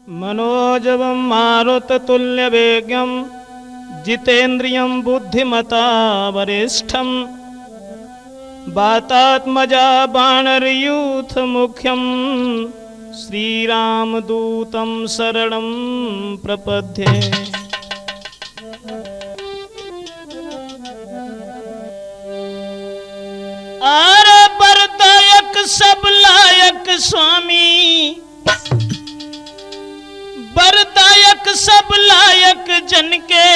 मनोजवं मारुततुल्यवेगं जितेन्द्रियं बुद्धिमता वरिष्ठं वातात्मजा बाणरयूथमुख्यं श्रीरामदूतं शरणं प्रपद्ये। अरे बरदायक सब लायक स्वामी, बरदायक सब लायक जन के,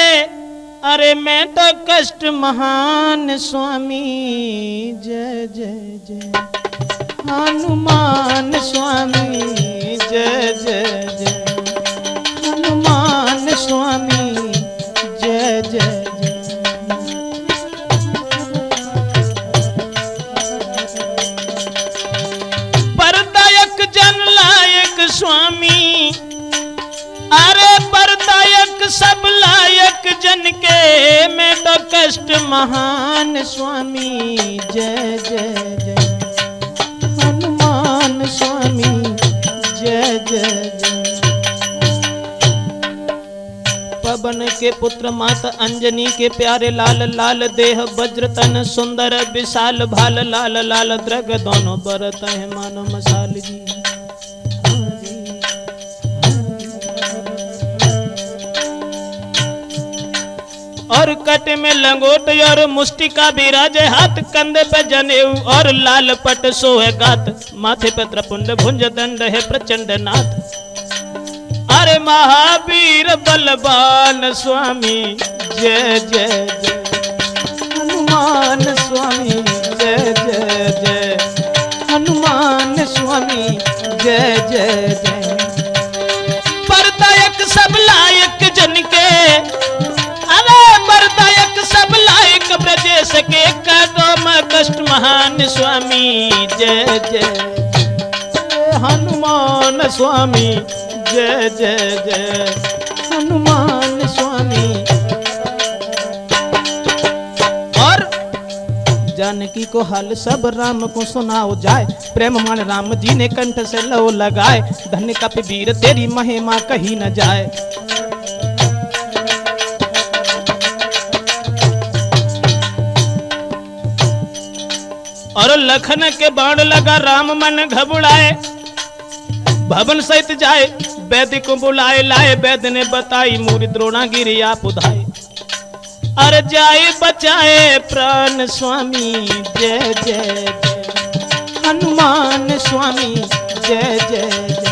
अरे मैं तो कष्ट महान स्वामी। जय जय जय हनुमान स्वामी, जय जय जय हनुमान स्वामी, जय जय जय। बरदायक जन लायक स्वामी, अरे बरदायक सब लायक जन के, मैं तो कष्ट महान स्वामी। जय जय जय हनुमान स्वामी, जय जय जय। पवन के पुत्र माता अंजनी के प्यारे लाल, लाल देह वज्र तन सुंदर विशाल भाल, लाल लाल द्रग दोनों बरत है मानो मसाल जी। और कट में लंगोट और मुष्टिका विराजे, हाथ कंधे पे जनेऊ और लाल पट सोहे गात, माथे पे त्रिपुंड भुंज दंड है प्रचंड नाथ। अरे महावीर बलवान स्वामी, जय जय जय हनुमान स्वामी, जय जय जय हनुमान स्वामी, जय जय जय। बरदायक सब लायक जन के, बरदायक सब लायक ब्रजेश के, कदम कष्ट महान स्वामी। जय जय हनुमान स्वामी, जय जय जय हनुमान स्वामी। और जानकी को हाल सब राम को सुनाओ जाए, प्रेम मान राम जी ने कंठ से लो लगाए, धन्य कपिवीर तेरी महिमा कही न जाए। और लखन के बाण लगा राम मन घबराए, भवन सहित जाए वैद्य को बुलाए, लाए वैद्य ने बताई मूरी द्रोणागिरि आप उधाए। अरे जाए बचाए प्राण स्वामी, जय जय जय हनुमान स्वामी, जय जय जय।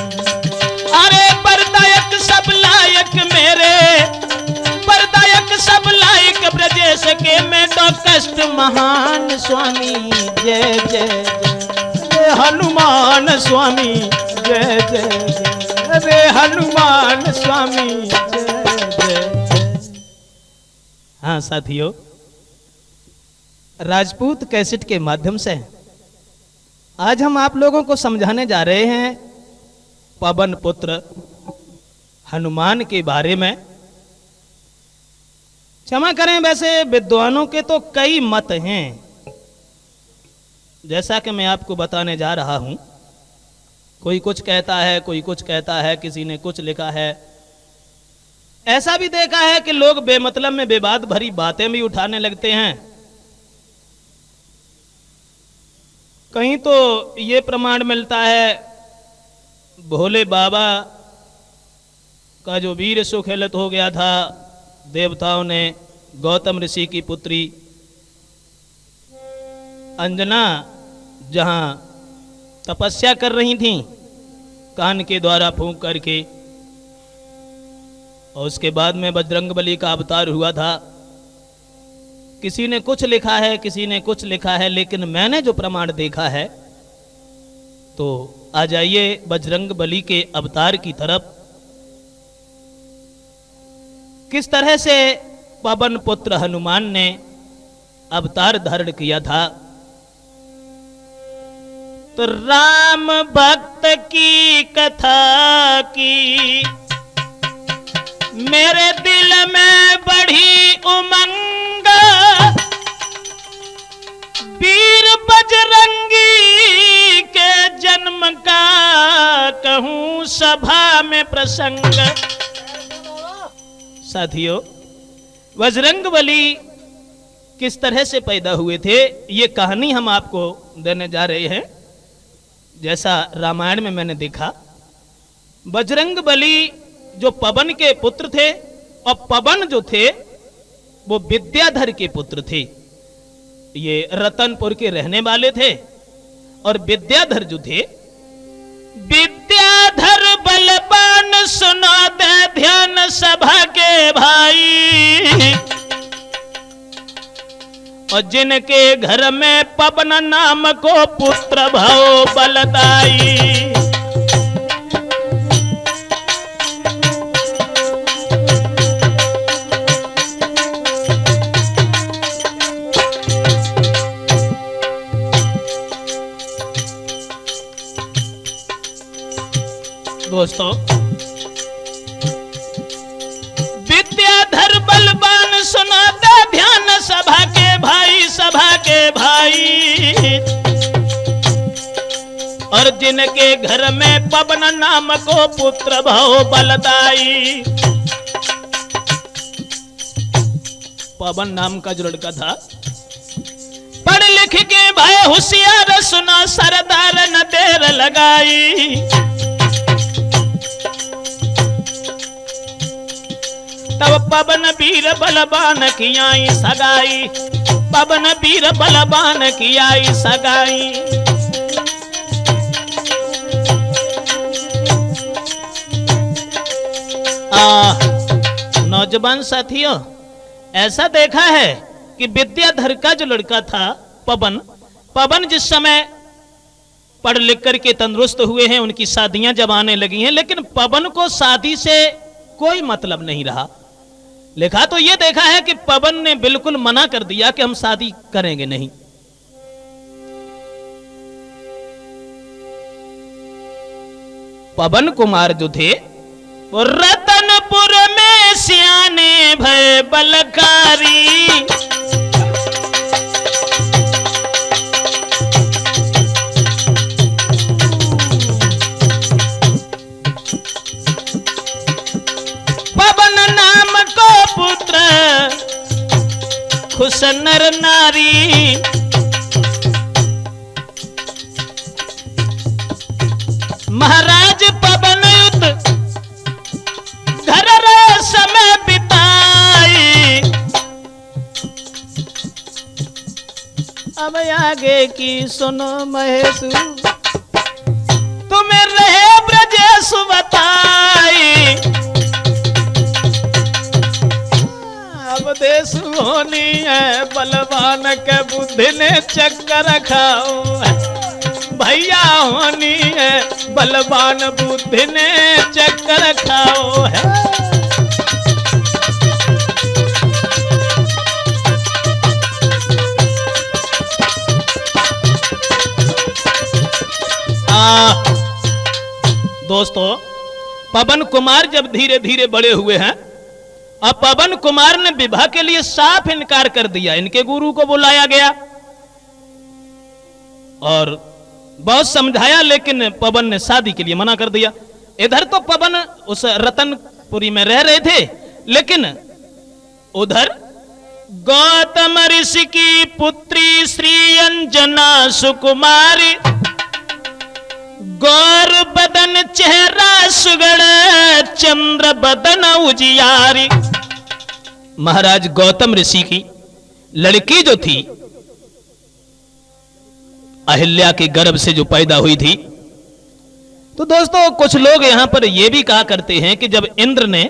अरे बरदायक सब लायक मेरे, बरदायक सब लायक ब्रजेश के, मैं तो कष्ट महान स्वामी। जय जय जय हनुमान स्वामी, जय जय जय हनुमान स्वामी, जय जय। हाँ साथियों, राजपूत कैसेट के माध्यम से आज हम आप लोगों को समझाने जा रहे हैं पवन पुत्र हनुमान के बारे में। क्षमा करें, वैसे विद्वानों के तो कई मत हैं, जैसा कि मैं आपको बताने जा रहा हूं। कोई कुछ कहता है, कोई कुछ कहता है, किसी ने कुछ लिखा है। ऐसा भी देखा है कि लोग बेमतलब में विवाद भरी बातें भी उठाने लगते हैं। कहीं तो ये प्रमाण मिलता है भोले बाबा का जो वीर सुखेलत हो गया था, देवताओं ने गौतम ऋषि की पुत्री अंजना जहां तपस्या कर रही थीं कान के द्वारा फूंक करके, और उसके बाद में बजरंगबली का अवतार हुआ था। किसी ने कुछ लिखा है, किसी ने कुछ लिखा है, लेकिन मैंने जो प्रमाण देखा है, तो आ जाइए बजरंगबली के अवतार की तरफ। किस तरह से पवन पुत्र हनुमान ने अवतार धारण किया था। तो राम भक्त की कथा की मेरे दिल में बढ़ी उमंग, वीर बजरंगी के जन्म राम का कहूं सभा में प्रसंग। साथियों, बजरंगबली किस तरह से पैदा हुए थे ये कहानी हम आपको देने जा रहे हैं। जैसा रामायण में मैंने देखा, बजरंगबली जो पवन के पुत्र थे और पवन जो थे वो विद्याधर के पुत्र थे। ये रतनपुर के रहने वाले थे और विद्याधर जो थे, विद्याधर बलवान सुनो दे ध्यान सभा के भाई, और जिनके घर में पवन नाम को पुत्र भव बलदाई। दोस्तों, विद्याधर बलवान सुनाता ध्यान सभा के भाई, सभा के भाई, और जिनके घर में पवन नाम को पुत्र भव बलदाई। पवन नाम का जो लड़का था, पढ़ लिख के भाई होशियार सुना सरदार न देर लगाई। तब पवन वीर बलवान की आई सगाई, पवन वीर बलवान की आई सगाई। नौजवान साथियों, ऐसा देखा है कि विद्याधर का जो लड़का था पवन जिस समय पढ़ लिख करके तंदुरुस्त हुए हैं, उनकी शादियां जब आने लगी हैं, लेकिन पवन को शादी से कोई मतलब नहीं रहा। लिखा तो यह देखा है कि पवन ने बिल्कुल मना कर दिया कि हम शादी करेंगे नहीं। पवन कुमार जो थे वो रतनपुर में सियाने भय बलकारी, पुत्र खुश नर नारी। महाराज पवन युद्ध घर रे समय बिताई। अब आगे की सुनो महेशु, तुम्हें रहे ब्रजेश बताई। देश होनी है बलवान के बुद्धि ने चक्कर खाओ, भैया होनी है बलवान बुद्धि ने चक्कर खाओ है। दोस्तों, पवन कुमार जब धीरे धीरे बड़े हुए हैं, अब पवन कुमार ने विवाह के लिए साफ इनकार कर दिया। इनके गुरु को बुलाया गया और बहुत समझाया, लेकिन पवन ने शादी के लिए मना कर दिया। इधर तो पवन उस रतनपुरी में रह रहे थे, लेकिन उधर गौतम ऋषि की पुत्री श्री अंजना सुकुमारी, गौर बदन चेहरा सुगड़ चंद्र बदन उजियारी। महाराज गौतम ऋषि की लड़की जो थी, अहिल्या के गर्भ से जो पैदा हुई थी। तो दोस्तों, कुछ लोग यहां पर यह भी कहा करते हैं कि जब इंद्र ने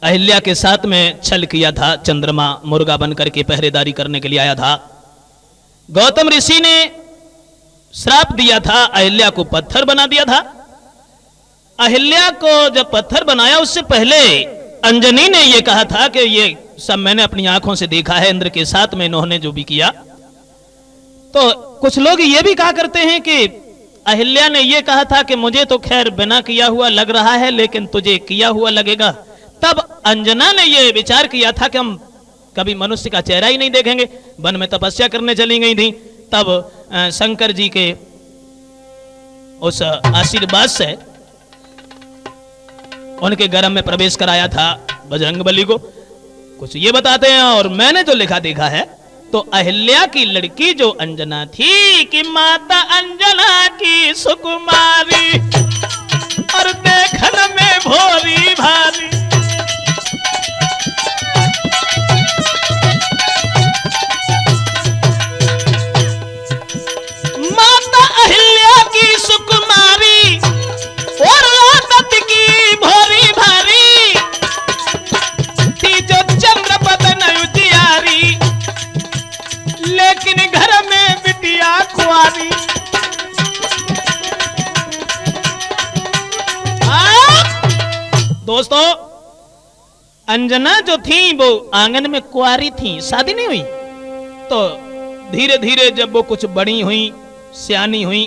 अहिल्या के साथ में छल किया था, चंद्रमा मुर्गा बनकर के पहरेदारी करने के लिए आया था, गौतम ऋषि ने श्राप दिया था, अहिल्या को पत्थर बना दिया था। अहिल्या को जब पत्थर बनाया, उससे पहले अंजनी ने यह कहा था कि ये सब मैंने अपनी आंखों से देखा है, इंद्र के साथ में इन्होंने जो भी किया। तो कुछ लोग ये भी कहा करते हैं कि अहिल्या ने यह कहा था कि मुझे तो खैर बिना किया हुआ लग रहा है, लेकिन तुझे किया हुआ लगेगा। तब अंजना ने यह विचार किया था कि हम कभी मनुष्य का चेहरा ही नहीं देखेंगे। वन में तपस्या करने चली गई थी, तब शंकर जी के उस आशीर्वाद से उनके गर्भ में प्रवेश कराया था बजरंगबली को। कुछ ये बताते हैं, और मैंने जो लिखा देखा है तो अहिल्या की लड़की जो अंजना थी कि माता अंजना की सुकुमारी और देखन में भोरी भारी। माता अहिल्या की सुकुमारी और आदत की भोरी भारी थी जो चंद्र बदन उजियारी, लेकिन घर में बिटिया कुंवारी। दोस्तों, अंजना जो थी वो आंगन में कुंवारी थी, शादी नहीं हुई। तो धीरे धीरे जब वो कुछ बड़ी हुई, सियानी हुई,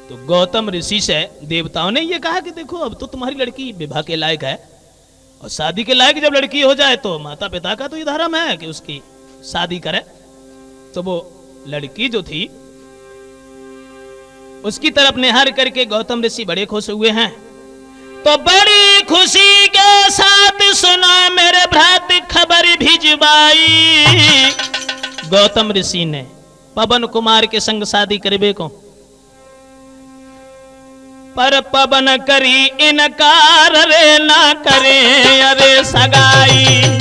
तो गौतम ऋषि से देवताओं ने ये कहा कि देखो अब तो तुम्हारी लड़की विवाह के लायक है, और शादी के लायक जब लड़की हो जाए तो माता पिता का तो ये धर्म है कि उसकी शादी करे। तो वो लड़की जो थी उसकी तरफ निहार करके गौतम ऋषि बड़े खुश हुए हैं। तो बड़ी खुशी के साथ सुना मेरे भ्रात खबर भिजवाई, गौतम ऋषि ने पवन कुमार के संग शादी करबे को। पर पवन करी इनकार रे ना करे अरे सगाई।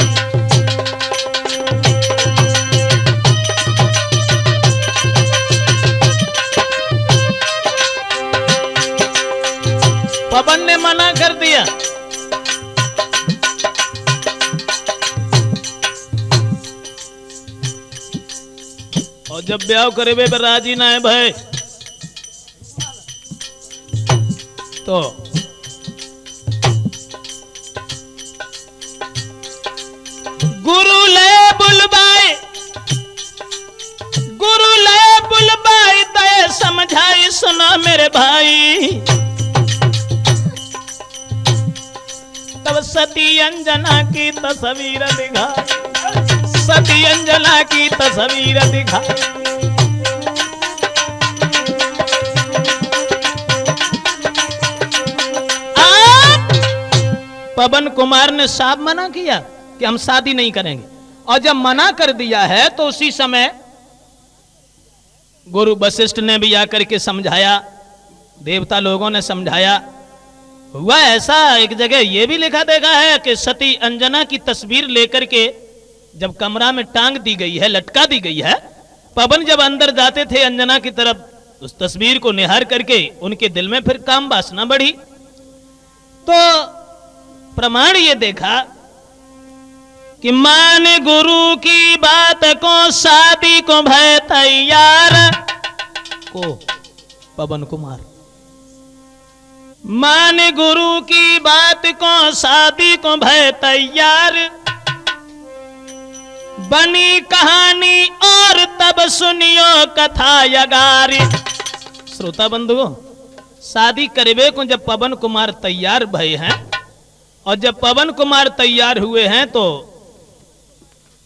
पवन ने मना कर दिया। और जब ब्याह करेबे पर राजी ना है भाई, तो गुरु ले बुलबाई, गुरु ले बुलबाई दया समझाई सुना मेरे भाई। तब सती अंजना की तस्वीर दिखाई, सती अंजना की तस्वीर दिखाई। पवन कुमार ने साफ मना किया कि हम शादी नहीं करेंगे, और जब मना कर दिया है तो उसी समय गुरु वशिष्ठ ने भी आकर के समझाया, देवता लोगों ने समझाया। हुआ ऐसा, एक जगह यह भी लिखा देखा है कि सती अंजना की तस्वीर लेकर के जब कमरा में टांग दी गई है, लटका दी गई है, पवन जब अंदर जाते थे अंजना की तरफ उस तस्वीर को निहार करके उनके दिल में फिर काम वासना बढ़ी। तो प्रमाण ये देखा कि मान गुरु की बात को शादी को भय तैयार को पवन कुमार, मान गुरु की बात को शादी को भय तैयार। बनी कहानी और तब सुनियो कथा यगारी। श्रोता बंधुओं, शादी करबे को जब पवन कुमार तैयार भय हैं, और जब पवन कुमार तैयार हुए हैं तो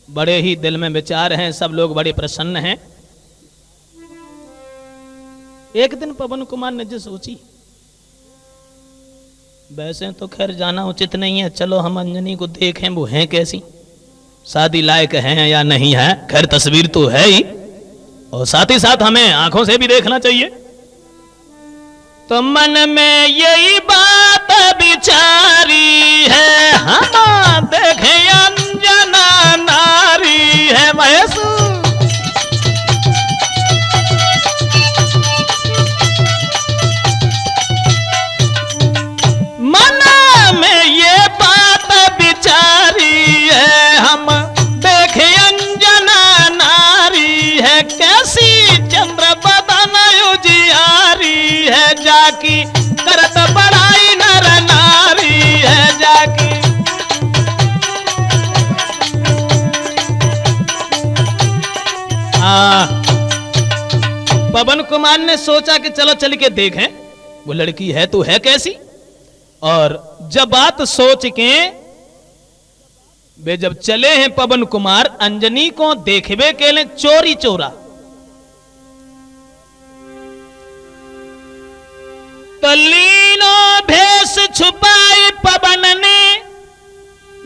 बड़े ही दिल में विचार हैं, सब लोग बड़े प्रसन्न हैं। एक दिन पवन कुमार ने जो सोची, वैसे तो खैर जाना उचित नहीं है, चलो हम अंजनी को देखें वो हैं कैसी, शादी लायक हैं या नहीं है। खैर तस्वीर तो है ही, और साथ ही साथ हमें आंखों से भी देखना चाहिए। तो मन में यही बात विचारी है, हम देखे अंजना नारी है महेश। मन में ये बात विचारी है, हम देखे अंजना नारी है, कैसी चंद्र बदन उजियारी है, जाकी करत बड़ाई नर नारी है, जाकी। पवन कुमार ने सोचा कि चलो चल के देखें वो लड़की है तो है कैसी। और जब बात सोच के वे जब चले हैं पवन कुमार अंजनी को देखबे के लिए चोरी चोरा, तो लीनो भेष छुपाई पवन ने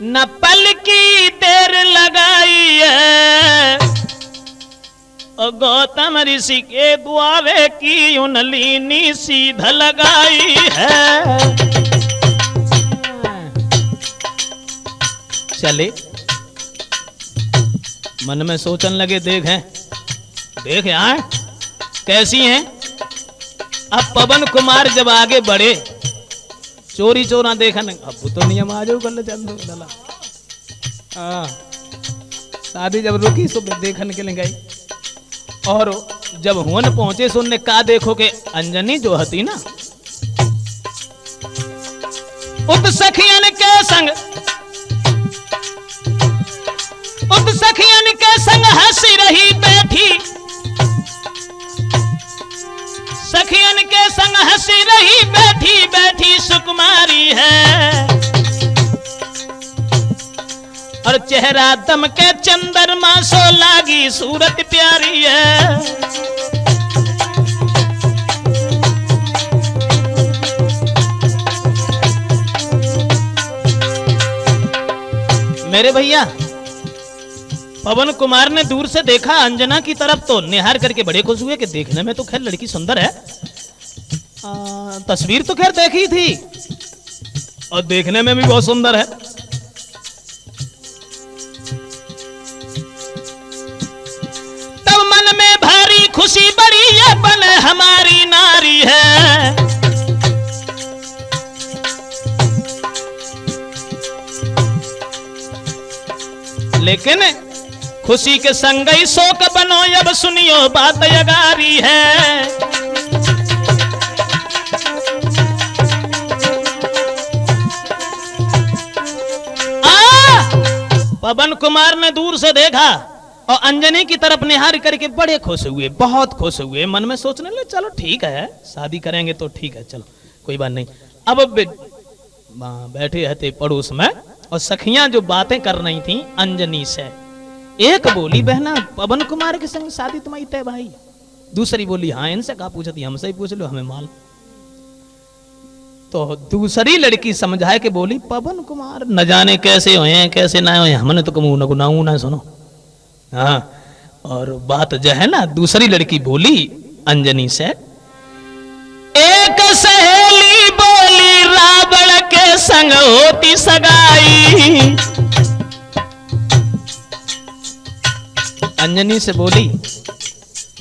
न पल की देर लगाई है, और गौतम ऋषि के द्वारे की उन लीनी सीध लगाई है। चले मन में सोचन लगे, देख यहाँ कैसी हैं। अब पवन कुमार जब आगे बढ़े, चोरी चोरा देखन, अब तो नियम आ जाओ गल चंदो दला। शादी जब रुकी सो देखन के लिए गई, और जब हुन पहुंचे सो उनने का देखो के अंजनी जो हती ना, उत सखियन के संग हंसी रही बैठी, सखियन के संग हंसी रही बैठी बैठी सुकुमारी है, और चेहरा दम के चंद्रमा सो लागी सूरत प्यारी है। मेरे भैया पवन कुमार ने दूर से देखा अंजना की तरफ, तो निहार करके बड़े खुश हुए कि देखने में तो खैर लड़की सुंदर है, तस्वीर तो खैर देखी थी और देखने में भी बहुत सुंदर है। तब मन में भारी खुशी बड़ी, ये बन हमारी नारी है। लेकिन खुशी के संग ही शोक बनो, अब सुनियो बात यगारी है। पवन कुमार ने दूर से देखा और अंजनी की तरफ निहार करके बड़े खुश हुए, बहुत खुश हुए। मन में सोचने लगे चलो ठीक है, शादी करेंगे तो ठीक है, चलो कोई बात नहीं। अब बैठे रहते पड़ोस में, और सखियां जो बातें कर रही थी अंजनी से, एक बोली बहना पवन कुमार के संग शादी तुम्हारी तय भाई, दूसरी बोली हाँ इनसे कहा पूछती, हमसे ही पूछ लो हमें माल। तो दूसरी लड़की समझाए के बोली पवन कुमार न जाने कैसे हुए कैसे ना हुए, हमने तो कमू नगुनाऊ ना सुनो। हाँ, और बात जो है ना, दूसरी लड़की बोली अंजनी से, एक सहेली बोली रावण के संग होती सगाई। अंजनी से बोली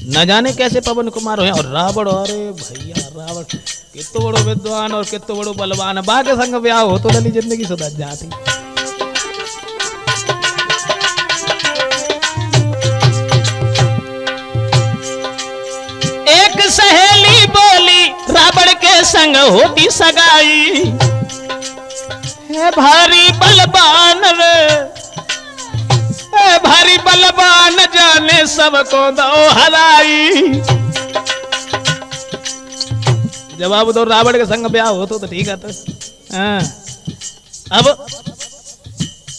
न जाने कैसे पवन कुमार हुए, और रावण, अरे भैया रावण कितो बड़ो विद्वान और कितो बड़ो बलवान, बाके संग ब्याह हो तो लली जिंदगी सुधर जाती। एक सहेली बोली रावण के संग होती सगाई, है भारी बलवान रे, भारी बलवान जाने सबको दो हराई। जवाब दो, रावण के संग ब्याह हो तो ठीक है। तो अब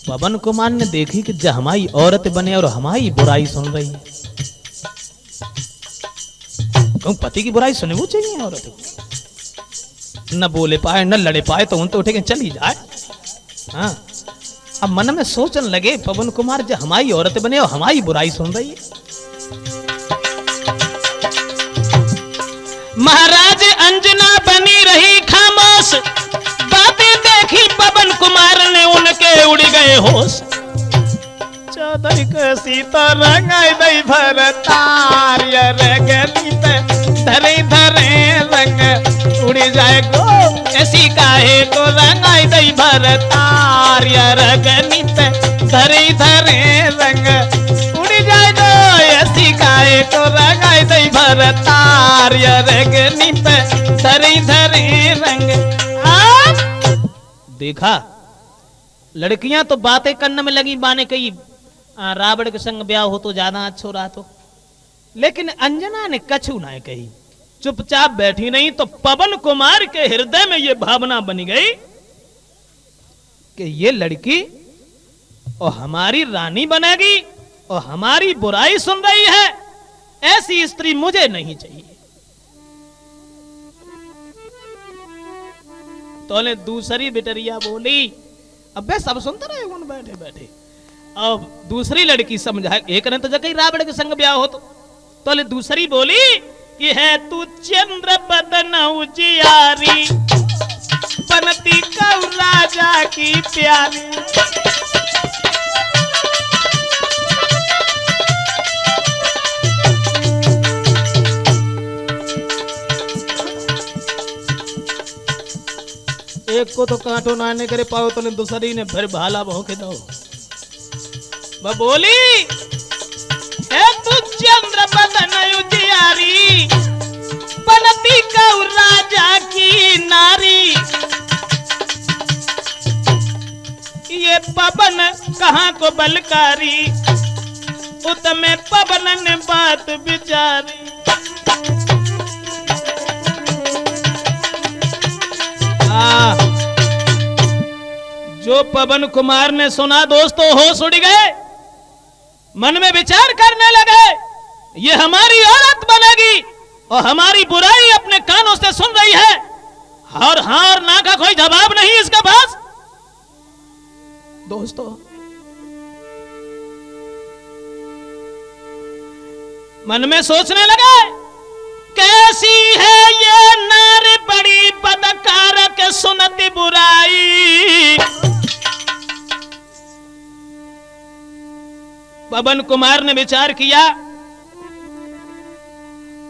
पवन कुमार ने देखी कि जब हमारी औरत बने और हमारी बुराई सुन रही है, कहूं पति की बुराई सुने वो चाहिए औरत को, न बोले पाए न लड़े पाए तो उन तो उठे चल ही जाए। हाँ, अब मन में सोचने लगे पवन कुमार जब हमारी औरत बने और हमारी बुराई सुन रही है। महाराज अंजना बनी रही खामोश, बातें देखी पवन कुमार ने उनके उड़ गए होश। चौधरी के सीता रंगाई दई भर तार, रंगनी पे धरे धरे रंग उड़ी जाए गो, ऐसी काहे को रंगाई दई भर तार, रंगनी पे धरे धरे रंग उड़ी जाए गो, ऐसी काहे को रंगाई दई भर तार, रंगनी पे धरे धरे रंग। देखा लड़कियां तो बातें करने में लगी, बाने कही रावण के संग ब्याह हो तो ज्यादा अच्छा रहा तो, लेकिन अंजना ने कछु ना कही, चुपचाप बैठी नहीं। तो पवन कुमार के हृदय में यह भावना बनी गई कि ये लड़की और हमारी रानी बनेगी और हमारी बुराई सुन रही है, ऐसी स्त्री मुझे नहीं चाहिए। तोले दूसरी बिटरिया बोली, अबे सब सुनते रहे उन बैठे बैठे। अब दूसरी लड़की समझा, एक ने तो जगह रावण के संग ब्याह हो तो दूसरी बोली कि है तू चंद्र बदन उजियारी, बनती कौ राजा की प्यारी। एक को तो कांटो नाने करे पाओ तो दूसरी ने फिर भाला बहु के दो। वह बोली है तू चंद्र बदन उजियारी, बनती कौ राजा की नारी। ये पवन कहाँ को बलकारी, उतमे पवन ने बात बिचारी। जो पवन कुमार ने सुना दोस्तों होश उड़ गए, मन में विचार करने लगे ये हमारी औरत बनेगी और हमारी बुराई अपने कानों से सुन रही है और हार ना का कोई जवाब नहीं इसके पास। दोस्तों मन में सोचने लगे कैसी है ये नारी बड़ी बदकारक सुनती बुराई। पवन कुमार ने विचार किया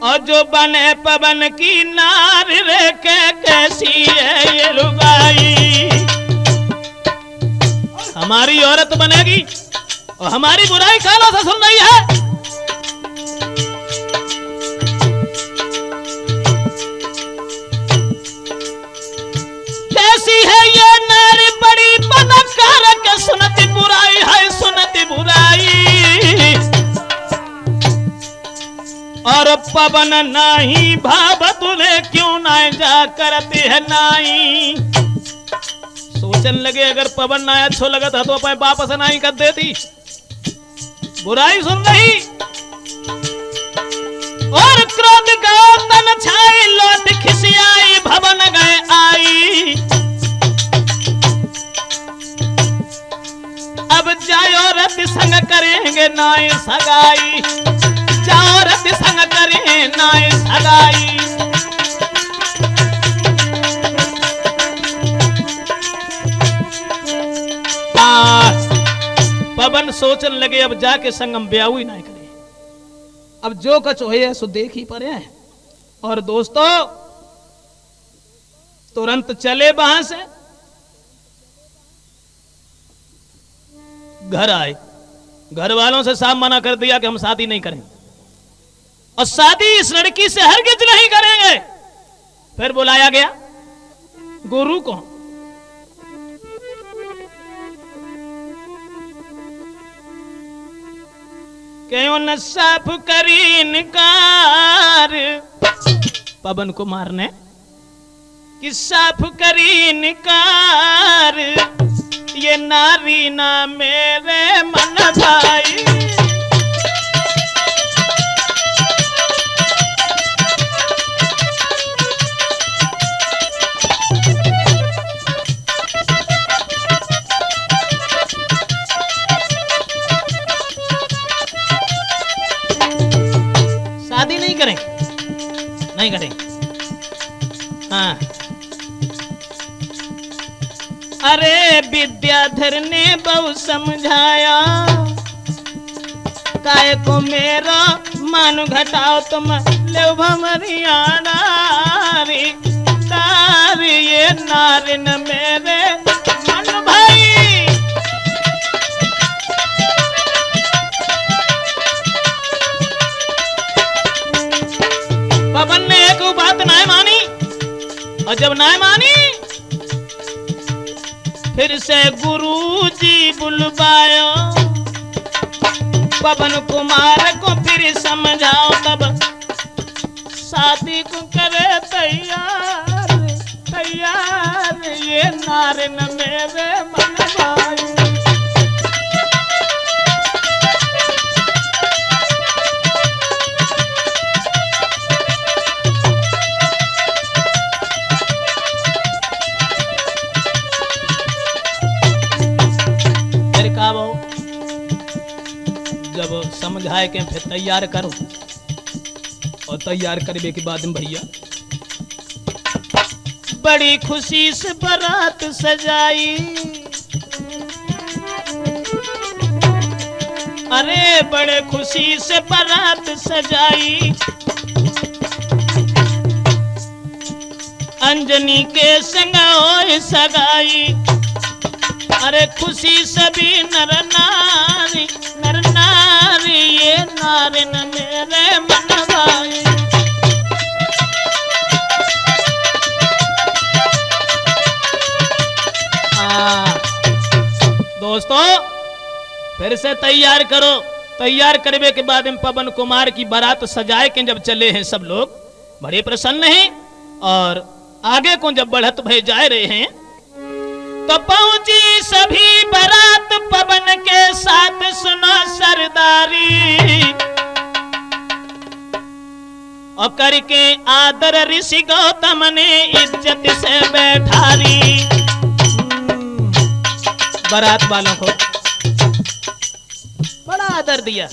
और जो बने पवन की नारी रे के कैसी है ये लुगाई। हमारी औरत बनेगी और हमारी बुराई कानों से सुन रही है। कैसी है ये नारी बड़ी बदकारक सुनती बुराई है, सुनती बुराई। और पवन नहीं भाव तुले क्यों ना जा करती है नाई। सोचने लगे अगर पवन ना अच्छो लगा था तो अपने वापस नाई कर देती, बुराई सुन रही। और क्रोध गयो तन छाई, लौट खिसियाई भवन गए आई। अब जायो रति संग करेंगे नाई सगाई, जाओ रति संग करें नाई सगाई। पवन सोचने लगे अब जाके संगम ब्याह ही ना करे, अब जो कछ होए सो देख ही पड़े। और दोस्तों तुरंत चले वहां से घर आए। घर वालों से साफ मना कर दिया कि हम शादी नहीं करेंगे और शादी इस लड़की से हरगिज नहीं करेंगे। फिर बुलाया गया गुरु को। क्यों न साफ करी इनकार, पवन कुमार ने कि साफ करी इनकार, ये नारी ना मेरे मन भाई। शादी नहीं करें, नहीं करें। हाँ, अरे विद्याधर ने बहु समझाया, काय को मेरा मान घटाओ तुम ले भमरिया नारी। तारी ये नारी न मेरे मन भाई। पवन ने एक बात ना मानी और जब ना मानी फिर से गुरुजी बुलवायो। पवन कुमार को फिर समझाओ, तब शादी को करे तैयार तैयार, ये नारी न मेरे मन भाई। समझाए के फिर तैयार करो। और तैयार करने के बाद में भैया बड़ी खुशी से बारात सजाई। अरे बड़े खुशी से बारात सजाई, अंजनी के संग होए सगाई। अरे खुशी सभी नर नारी ये नारिन मेरे मनवाई। दोस्तों फिर से तैयार करो। तैयार करने के बाद पवन कुमार की बारात सजाए के जब चले हैं सब लोग बड़े प्रसन्न हैं। और आगे को जब बढ़त भय जा रहे हैं तो पहुंची सभी बारात पवन के साथ, सुनो सरदारी। और करके आदर ऋषि गौतम ने इज्जत से बैठारी। बारात वालों को बड़ा आदर दिया।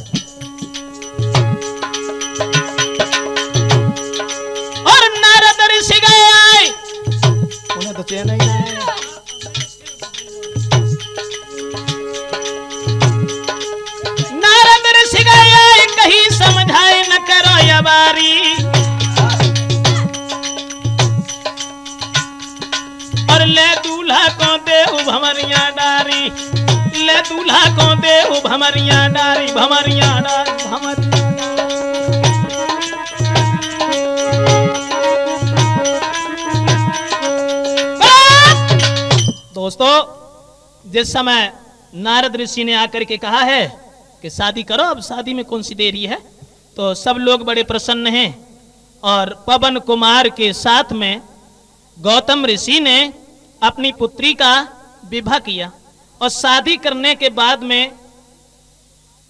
और नारद ऋषि गए आए, उन्हें तो चैन नहीं आया। नारद ऋषि गए आए, कहीं समझाए न करो यवारी। और ले दूल्हा को देहु भमरिया डारी, ले दूल्हा को देहु भमरिया डारी, भमरिया डारी, भमरिया डारी। दोस्तों जिस समय नारद ऋषि ने आकर के कहा है कि शादी करो, अब शादी में कौन सी देरी है, तो सब लोग बड़े प्रसन्न हैं। और पवन कुमार के साथ में गौतम ऋषि ने अपनी पुत्री का विवाह किया। और शादी करने के बाद में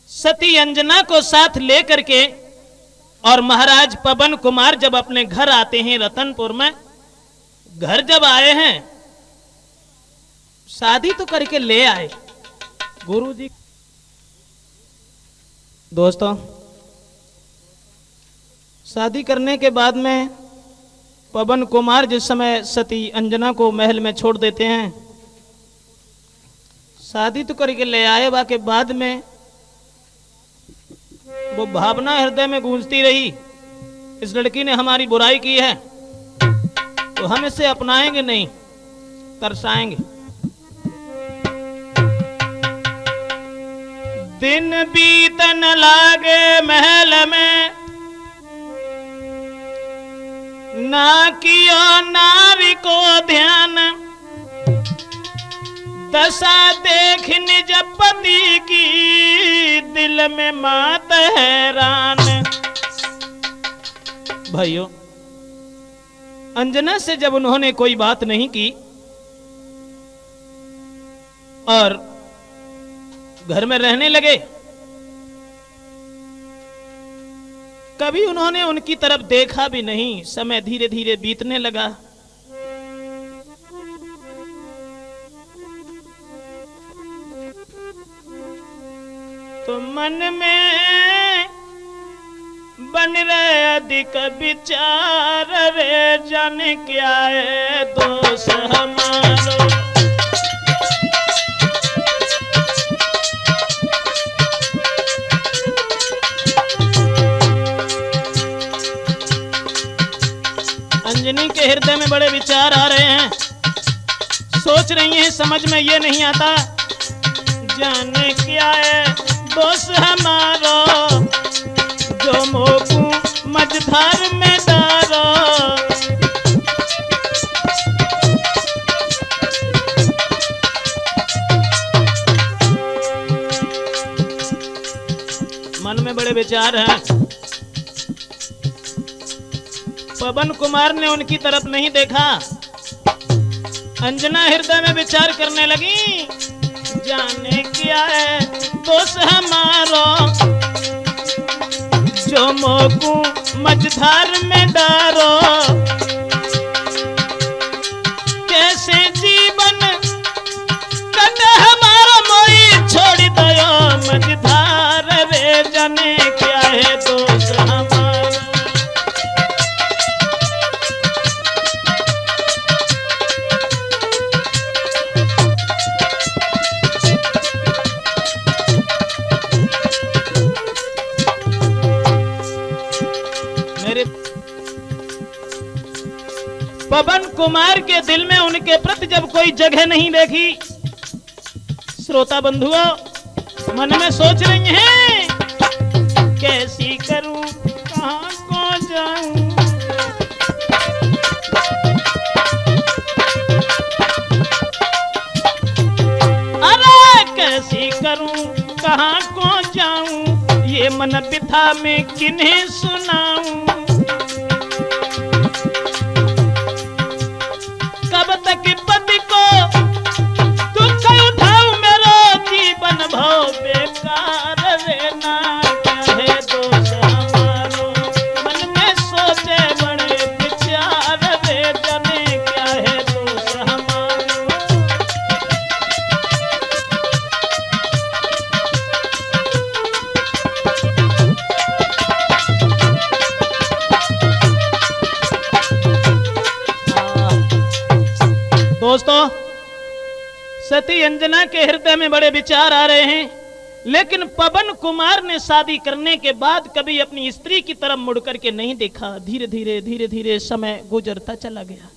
सती अंजना को साथ लेकर के और महाराज पवन कुमार जब अपने घर आते हैं रतनपुर में, घर जब आए हैं शादी तो करके ले आए गुरुजी। दोस्तों शादी करने के बाद में पवन कुमार जिस समय सती अंजना को महल में छोड़ देते हैं, शादी तो करके ले आए, बाकी बाद में वो भावना हृदय में गूंजती रही, इस लड़की ने हमारी बुराई की है तो हम इसे अपनाएंगे नहीं, तरसाएंगे। दिन बीतन लागे महल में, ना कियो नारी को ध्यान। दशा देख निज पति की, दिल में मात हैरान। भाइयों अंजना से जब उन्होंने कोई बात नहीं की और घर में रहने लगे, कभी उन्होंने उनकी तरफ देखा भी नहीं। समय धीरे धीरे बीतने लगा। तो मन में बन रहे अधिक विचार, रे जाने क्या है दोष हमारो। अंजनी के हृदय में बड़े विचार आ रहे हैं, सोच रही हैं, समझ में ये नहीं आता जाने क्या है दोष हमारो, जो मोकू मझधार में डारो। मन में बड़े विचार हैं। पवन कुमार ने उनकी तरफ नहीं देखा। अंजना हृदय में विचार करने लगी, जाने क्या है दोष हमारो, जो मोकू मझधार में डारो। कैसे जीवन कट हमारो, मोई छोड़ दयो मझधार रे जन कुमार के दिल में उनके प्रति जब कोई जगह नहीं देखी, श्रोता बंधुओं मन में सोच रही हैं कैसी करूं कहां को जाऊं। अरे कैसी करूं कहां को जाऊं, ये मन बिथा में किन्हें सुनाऊं। कब तक पति को दुख उठाऊं, मेरो जीवन भव बेकार रे ना कहे दोष हमारो। मन में सोचे बड़े विचार रे, जाने क्या है दोष हमारो। दोस्तों, सती अंजना के हृदय में बड़े विचार आ रहे हैं, लेकिन पवन कुमार ने शादी करने के बाद कभी अपनी स्त्री की तरफ मुड़ करके नहीं देखा। धीरे धीरे समय गुजरता चला गया।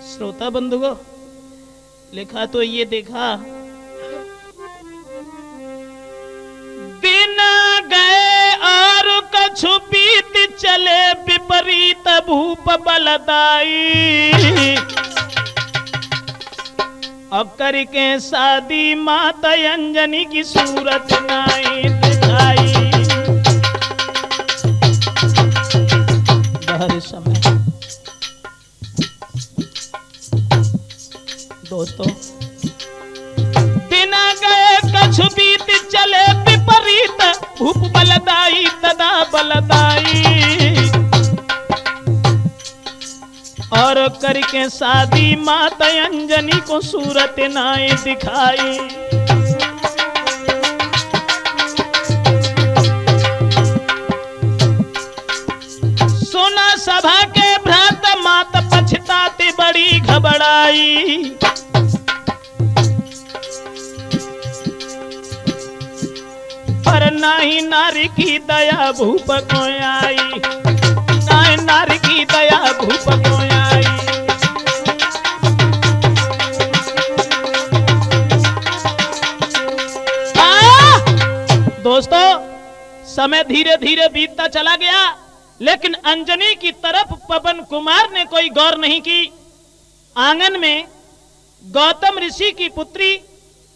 श्रोता बंधुओं, लिखा तो ये देखा, दिन गए और कछु बीत चले, विपरीत भूप बलदाई। अब करके शादी माता अंजनी की सूरत नाई दिखाई। हर समय दोस्तों, दिन गए कछु बीत चले, विपरीत भूप बलदाई तदा बलदाई। और करके शादी माता अंजनी को सूरत नाई दिखाई। सुना सभा के भ्रात माता पछताती बड़ी घबराई। पर नाही नारी की दया भूप को आई, नाही नारी की दया भूप को आई। दोस्तों, समय धीरे धीरे बीतता चला गया, लेकिन अंजनी की तरफ पवन कुमार ने कोई गौर नहीं की। आंगन में गौतम ऋषि की पुत्री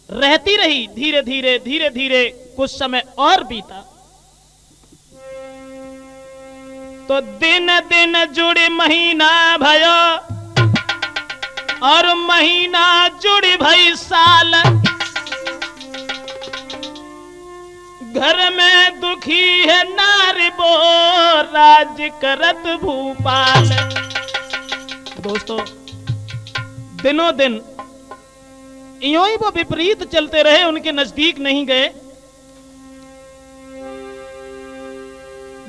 रहती रही। धीरे धीरे कुछ समय और बीता, तो दिन दिन जुड़ी महीना भयो, और महीना जुड़ी भई साल। घर में दुखी है नारी बो, राज करत भूपाल। दोस्तों, दिनों दिन यूं ही वो विपरीत चलते रहे, उनके नजदीक नहीं गए।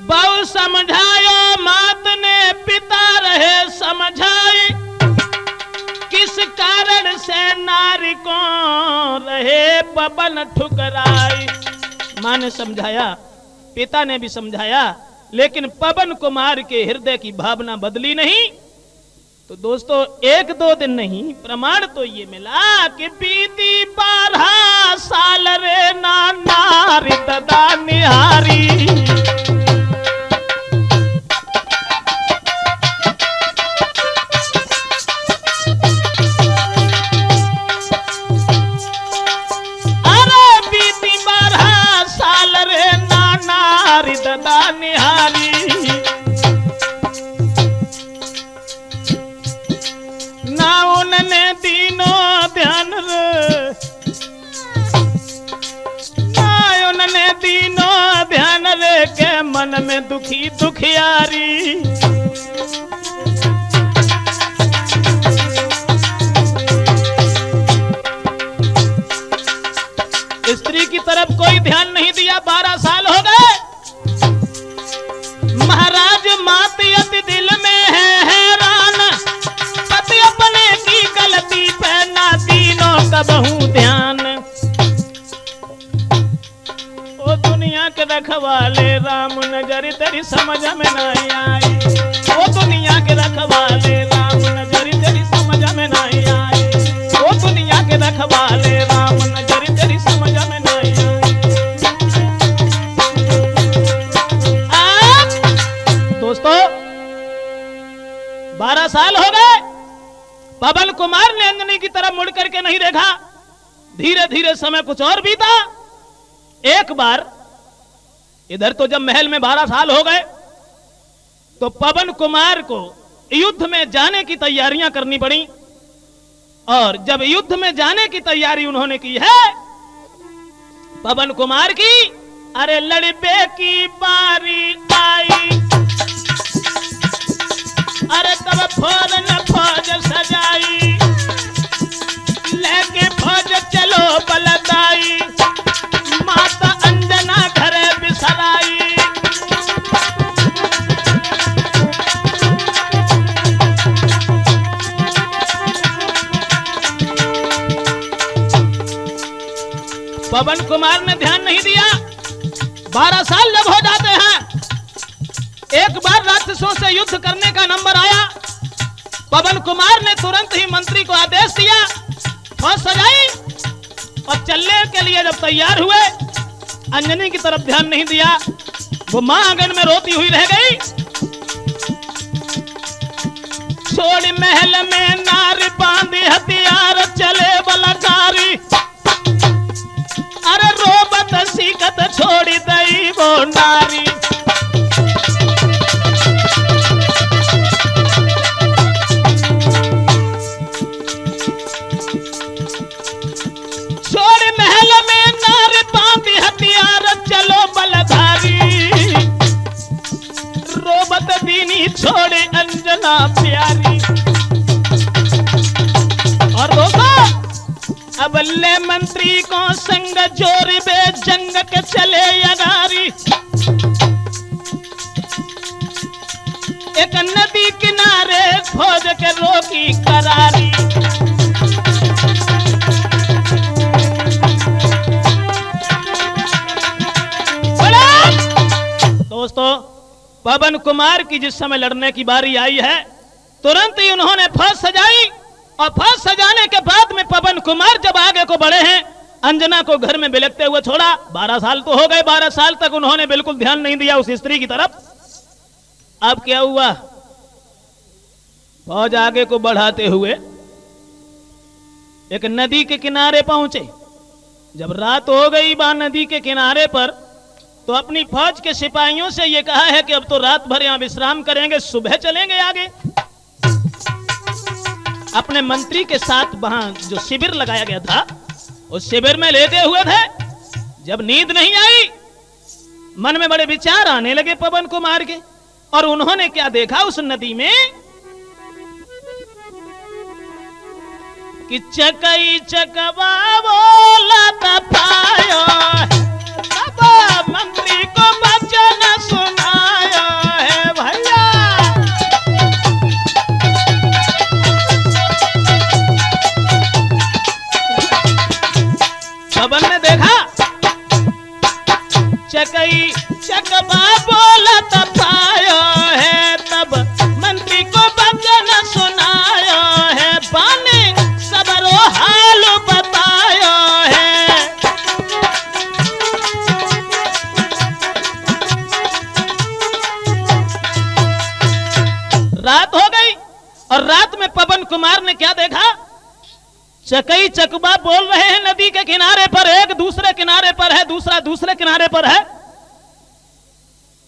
बहु समझायो मात ने पिता रहे समझाए, किस कारण से नारी को रहे पवन ठुकराई। मां ने समझाया, पिता ने भी समझाया, लेकिन पवन कुमार के हृदय की भावना बदली नहीं। तो दोस्तों, एक दो दिन नहीं, प्रमाण तो ये मिला कि बीती 12 साल रे ना नारी तदा निहारी। ना उनने दीनों ध्यान रे, ना उनने दीनों ध्यान रे, के मन में दुखी दुखियारी। स्त्री की तरफ कोई ध्यान नहीं दिया। 12 साल हो गए। महाराज माती अति दिल में है हैरान, पति अपने की गलती पे ना तीनों का बहु ध्यान। ओ दुनिया के रखवाले राम नजर तेरी समझ में नहीं आई, ओ दुनिया के रखवाले राम नजर पवन कुमार ने अंजनी की तरफ मुड़ करके नहीं देखा। धीरे धीरे समय कुछ और बीता। एक बार इधर तो जब महल में 12 साल हो गए तो पवन कुमार को युद्ध में जाने की तैयारियां करनी पड़ी। और जब युद्ध में जाने की तैयारी उन्होंने की है पवन कुमार की, अरे लड़बे की बारी आई, अरे तब फौज न फौज सजाई, लेके फौज चलो बलदाई, माता अंजना घर बिसराई। पवन कुमार ने ध्यान नहीं दिया। 12 साल जब हो जाते हैं, एक बार राक्षसों से युद्ध करने का नंबर आया। पवन कुमार ने तुरंत ही मंत्री को आदेश दिया, फौज सजाई और चलने के लिए जब तैयार हुए, अंजनी की तरफ ध्यान नहीं दिया। वो मां आंगन में रोती हुई रह गई। छोड़ महल में नार बांधी हथियार चले बलाकारी, अरे रोबत सीखत छोड़ी दई वो नारी। छोड़ महल में नार बांधी हथियार चलो बलधारी, रोबत दीनी छोड़े अंजना प्यारी। और दोस्तों अब ले मंत्री को संग जोरी बे जंग के चले अगारी, एक नदी किनारे फौज के रोकी करारी। दोस्तों पवन कुमार की जिस समय लड़ने की बारी आई है, तुरंत ही उन्होंने फौज सजाई। और फौज सजाने के बाद में पवन कुमार जब आगे को बढ़े हैं, अंजना को घर में बिलखते हुए छोड़ा। 12 साल तो हो गए, 12 साल तक उन्होंने बिल्कुल ध्यान नहीं दिया उस स्त्री की तरफ। अब क्या हुआ, फौज आगे को बढ़ाते हुए एक नदी के किनारे पहुंचे। जब रात हो गई बा नदी के किनारे पर, तो अपनी फौज के सिपाहियों से यह कहा है कि अब तो रात भर यहां विश्राम करेंगे, सुबह चलेंगे आगे। अपने मंत्री के साथ वहां जो शिविर लगाया गया था, उस शिविर में लेटे हुए थे। जब नींद नहीं आई, मन में बड़े विचार आने लगे पवन कुमार के। और उन्होंने क्या देखा उस नदी में कि चकई चकवा बोला पायो, तब मंत्री को वचन सुनाया है भैया। पवन ने देखा चकई चकवा बोलत पायो है, तब मंत्री को वचन सुनायो है, बाने सबरो हाल बतायो है। रात हो गई और रात में पवन कुमार ने क्या देखा, चकई चकवा बोल रहे हैं नदी के किनारे पर, एक दूसरे किनारे पर है, दूसरा दूसरे किनारे पर है।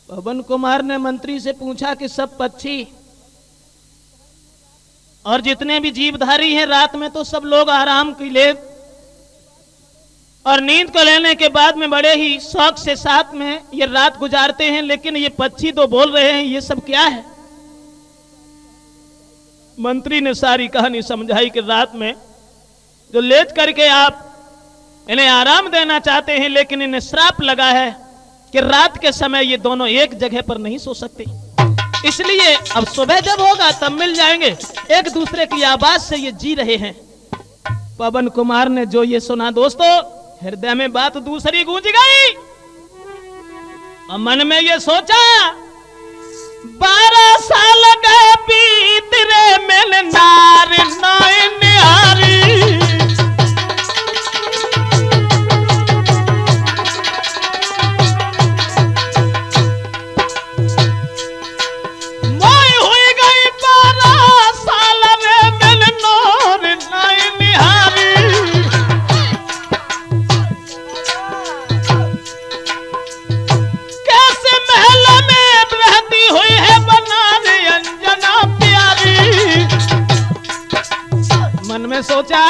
पवन कुमार ने मंत्री से पूछा कि सब पक्षी और जितने भी जीवधारी हैं, रात में तो सब लोग आराम के लिए और नींद को लेने के बाद में बड़े ही शौक से साथ में ये रात गुजारते हैं, लेकिन ये पक्षी तो बोल रहे हैं, ये सब क्या है। मंत्री ने सारी कहानी समझाई कि रात में जो लेट करके आप इन्हें आराम देना चाहते हैं, लेकिन इन्हें श्राप लगा है कि रात के समय ये दोनों एक जगह पर नहीं सो सकते, इसलिए अब सुबह जब होगा तब मिल जाएंगे। एक दूसरे की आवाज से ये जी रहे हैं। पवन कुमार ने जो ये सुना दोस्तों, हृदय में बात दूसरी गूंज गई और मन में ये सोचा, 12 साल गए बीत रे मिल नार नय निहारी, मोई हुई गई 12 साल रे मिल नो मन में सोचा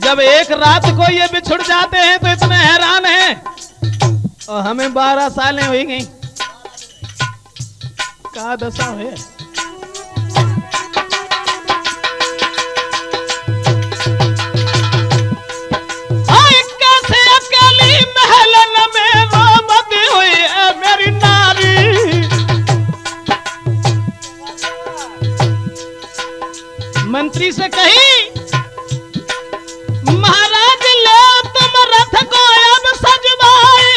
जब एक रात को ये बिछुड़ जाते हैं तो इतने हैरान हैं और हमें 12 सालें हो गई, क्या दशा है। कैसे अकेली महलन में रोमती हुई है मेरी नारी। मंत्री से कही महाराज ले तुम रथ को अब सजवाए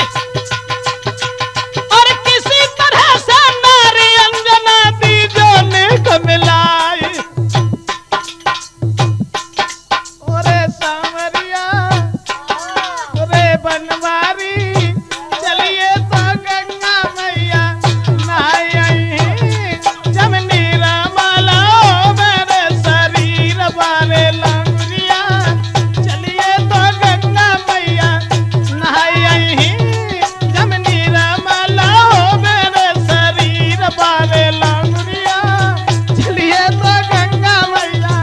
और किसी तरह से नारी अंजना दीजो ने मिलाए। ओरे सांवरिया ओरे बनवारी चलिए तो गंगा मैया नहाई जमनी रामाला मेरे शरीर वाले लंगरिया चलिए तो गंगा मैया नहाई जमनी रामाला मेरे शरीर वाले लंगरिया चलिए तो गंगा मैया।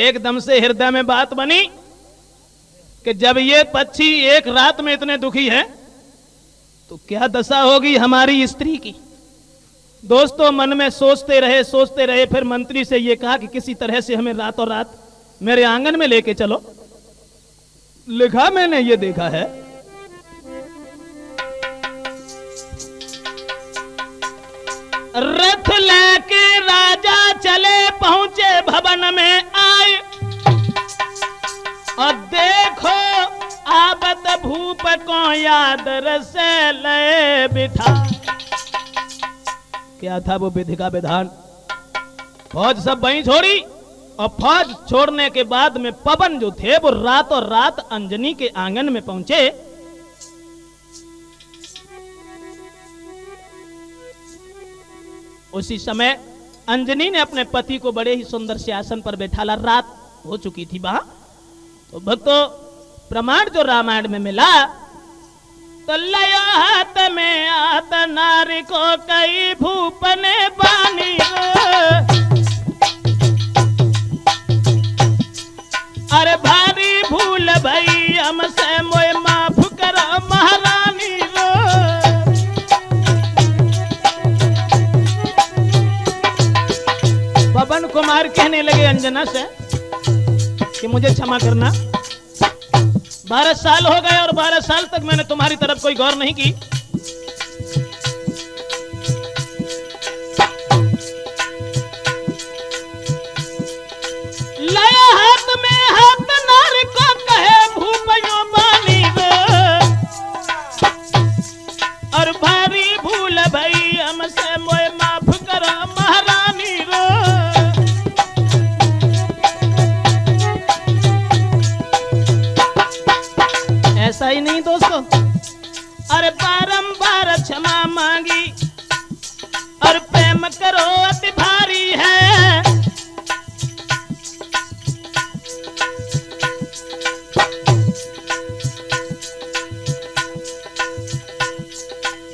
एकदम से हृदय में बात बनी कि जब ये पक्षी एक रात में इतने दुखी है तो क्या दशा होगी हमारी स्त्री की। दोस्तों मन में सोचते रहे फिर मंत्री से ये कहा कि किसी तरह से हमें रातों रात मेरे आंगन में लेके चलो। लिखा मैंने ये देखा है, रथ लेके राजा चले पहुंचे भवन में आए और देखो आबद भूप को याद रसे ले बिठा। क्या था वो विधि का विधान। फौज सब वहीं छोड़ी और फौज छोड़ने के बाद में पवन जो थे वो रातों रात अंजनी के आंगन में पहुंचे। उसी समय अंजनी ने अपने पति को बड़े ही सुंदर से आसन पर बैठाला। रात हो चुकी थी वहां। तो भक्तों प्रमाण जो रामायण में मिला तो लया हाथ में आत नारी को कई भूपने बानी अरे भारी भूल भई हमसे मोए माफ करो महारानी रो। पवन कुमार कहने लगे अंजना से कि मुझे क्षमा करना, 12 साल हो गए और 12 साल तक मैंने तुम्हारी तरफ कोई गौर नहीं की। लाया हाथ में हाथ नारी को कहे भूपयो बानी और भारी भूल भई हमसे मोए माफ करो महारानी रो। ऐसा ही नहीं दोस्तों, अरे बारंबार क्षमा मांगी और प्रेम करो अति भारी है।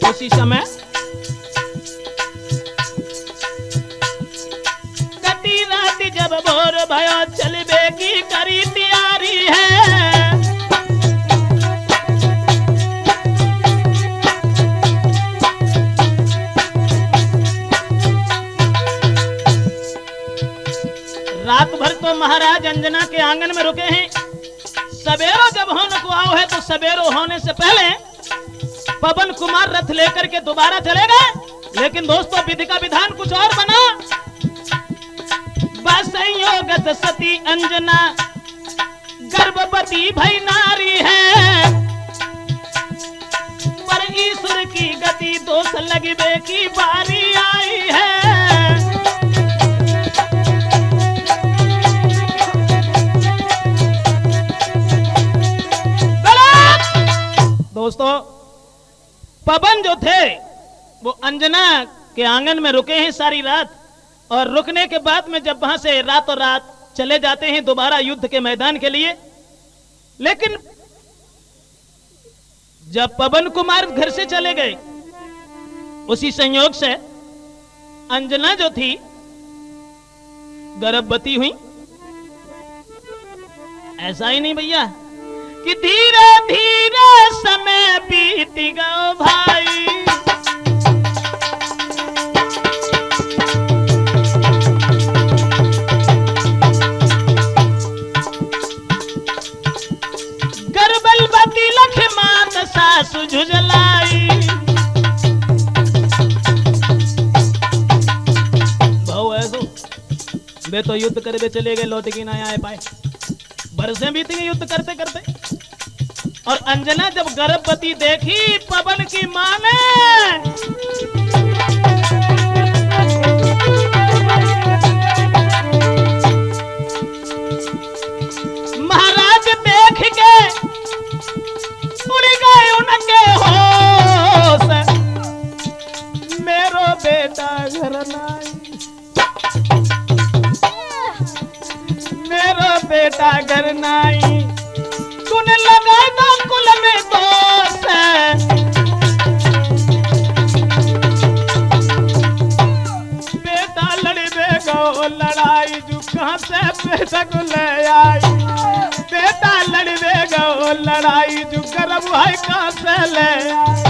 उसी समय कटी रात जब भोर भयो चलबे की करी तैयारी है। रात भर तो महाराज अंजना के आंगन में रुके हैं। सवेरो जब होने को आओ है तो सवेरो होने से पहले पवन कुमार रथ लेकर के दोबारा चले गए। लेकिन दोस्तों विधि का विधान कुछ और बना। बसंयोगत सती अंजना गर्भवती भई नारी है पर ईश्वर की गति दोष लगबे की बारी आई है। दोस्तों पवन जो थे वो अंजना के आंगन में रुके हैं सारी रात और रुकने के बाद में जब वहां से रातों रात चले जाते हैं दोबारा युद्ध के मैदान के लिए। लेकिन जब पवन कुमार घर से चले गए उसी संयोग से अंजना जो थी गर्भवती हुई। ऐसा ही नहीं भैया कि धीरे धीरे समय बीत गया भाई। गर्भवती लख मात सासु झुझलाई। बहु ऐसो वे तो युद्ध करे वे चले गए, लौट के ना आए पाए। बरसें बीत गई युद्ध करते करते। और अंजना जब गर्भवती देखी पवन की मां ने, महाराज देख के उड़ गए उनके होश, मेरो बेटा घर नाई, मेरो बेटा घर नाई, तूने लगाए तो कुल में दोष। बेटा लड़बे लड़ाई जो कहां से बेटा को ले आई। बेटा लड़बे लड़ाई जो गर्भ है कहां से ले आई।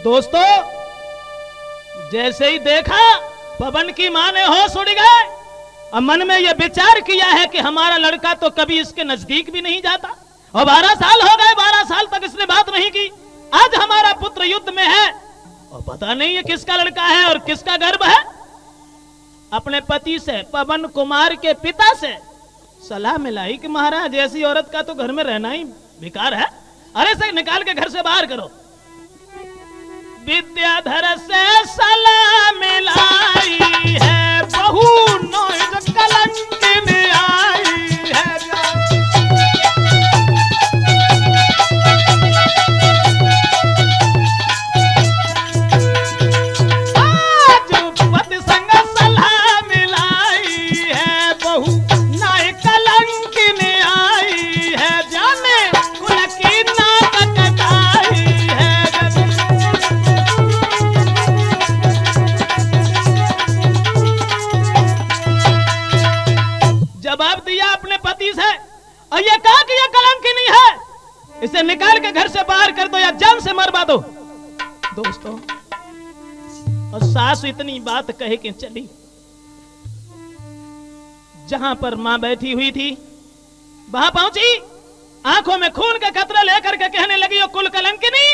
दोस्तों जैसे ही देखा पवन की मां ने होश उड़ गए और मन में यह विचार किया है कि हमारा लड़का तो कभी इसके नजदीक भी नहीं जाता और 12 साल हो गए, 12 साल तक इसने बात नहीं की। आज हमारा पुत्र युद्ध में है और पता नहीं है किसका लड़का है और किसका गर्भ है। अपने पति से, पवन कुमार के पिता से सलाह मिलाई कि महाराज ऐसी औरत का तो घर में रहना ही बेकार है, अरे से निकाल के घर से बाहर करो। विद्याधर से सलाह मिलाई है, बहू नोज कलंकिन आई है। आज पति संग सलाह मिलाई है, बहू नाय कलंकिन आई है। जाने कुल की नाक कटाई है। जवाब दिया अपने पति से और ये कहा कि ये कलंकिनी है, इसे निकाल के घर से बाहर कर दो या जान से मरवा दो। दोस्तों और सास इतनी बात कहे कि चली। जहां पर मां बैठी हुई थी वहां पहुंची, आंखों में खून का कतरा लेकर के कहने लगी, ओ कुल कलंकिनी,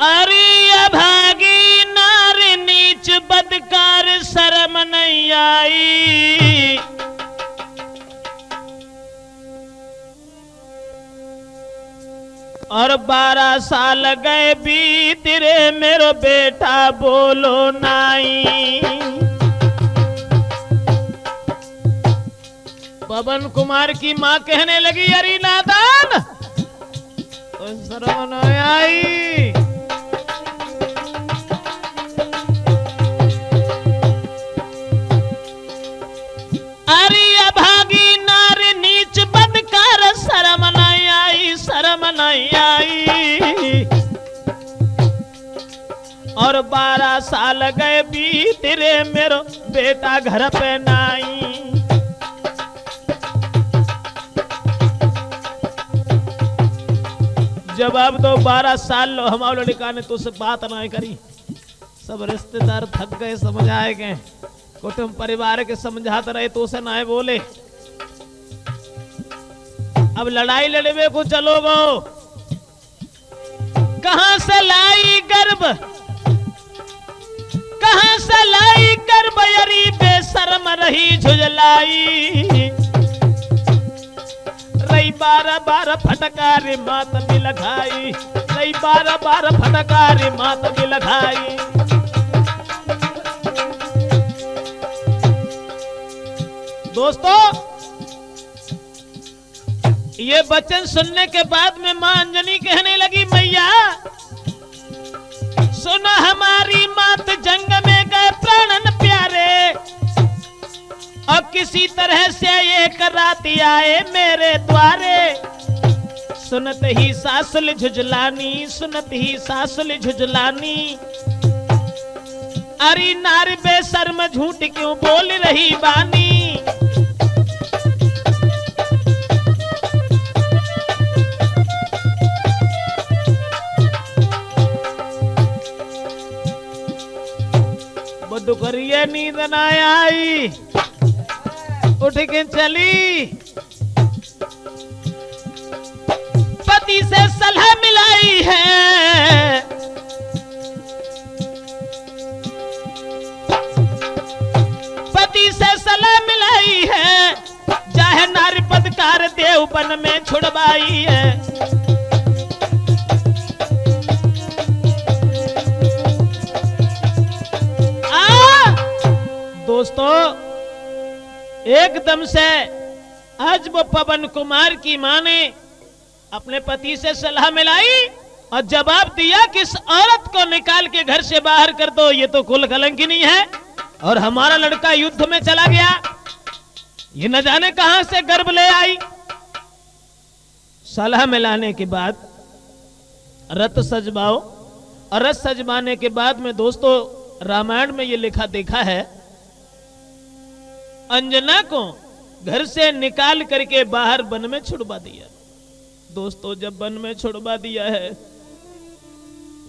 अरे अभागी नारी नीच बदकार शर्म नहीं आई। और 12 साल गए बीत रे मेरो बेटा बोलो नाई। पवन कुमार की मां कहने लगी, अरे नादान शर्म नहीं आई। अरे अभागी नारी नीच बदकार शर्म नहीं आई, शर्म नहीं आई। और 12 साल गए बीत रे मेरो बेटा घर पे नाई। जवाब दो, 12 साल लो हमारे लड़का ने तुझसे बात ना करी। सब रिश्तेदार थक गए, समझ आए गए, कुटुंब परिवार के समझाते रहे तो उसे ना बोले। अब लड़ाई लड़वे को चलोगो। कहां से लाई गर्भ, कहां से लाई गर्भ, यरी बेशर्म रही झुझलाई। रही 12 फटकारी मात भी लगाई, रही 12 फटकारी मात भी लगाई। दोस्तों ये वचन सुनने के बाद में मां अंजनी कहने लगी, मैया सुनो हमारी मात जंग में गए प्राणन प्यारे, और किसी तरह से एक रात आए मेरे द्वारे, सुनत ही सासुल झुझलानी, सुनत ही सासुल झुझलानी। अरे नारी बेशर्म झूठ क्यों बोल रही बानी। दुखरिया नींद न आई, उठ के चली, पति से सलाह मिलाई है। पति से सलाह मिलाई है, चाहे नारी पदकार देव बन में छुड़वाई है। दोस्तों एकदम से आज वो पवन कुमार की मां ने अपने पति से सलाह मिलाई और जवाब दिया कि इस औरत को निकाल के घर से बाहर कर दो, ये तो कुल कलंकिनी है और हमारा लड़का युद्ध में चला गया, ये न जाने कहां से गर्भ ले आई। सलाह मिलाने के बाद रथ सजवाओ, और रथ सजवाने के बाद में दोस्तों रामायण में ये लिखा देखा है, अंजना को घर से निकाल करके बाहर वन में छुड़वा दिया। दोस्तों जब वन में छुड़वा दिया है,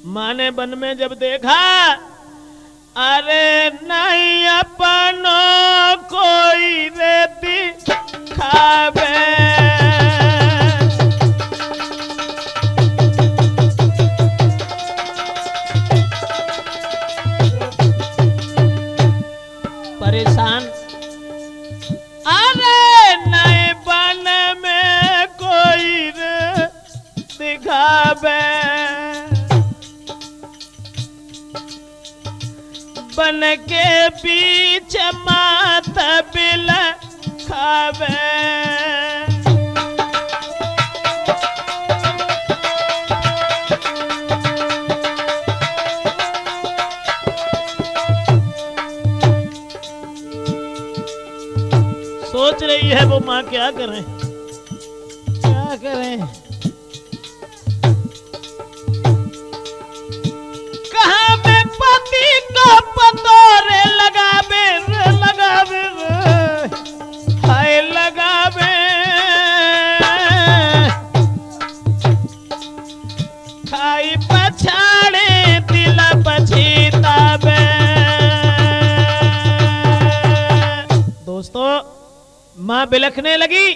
मां ने वन में जब देखा, अरे नहीं अपनों कोई रेती खावे, परेशान, अरे नए बन में कोई दिखावे, बन के बीच मात बिल खावे। सोच रही है वो मां क्या करें, क्या करें, कहां में पति को पतोरे लगावे, लगावे हाय लगावे, खाई पछाड़े दिल पछीतावे। दोस्तों मां बिलखने लगी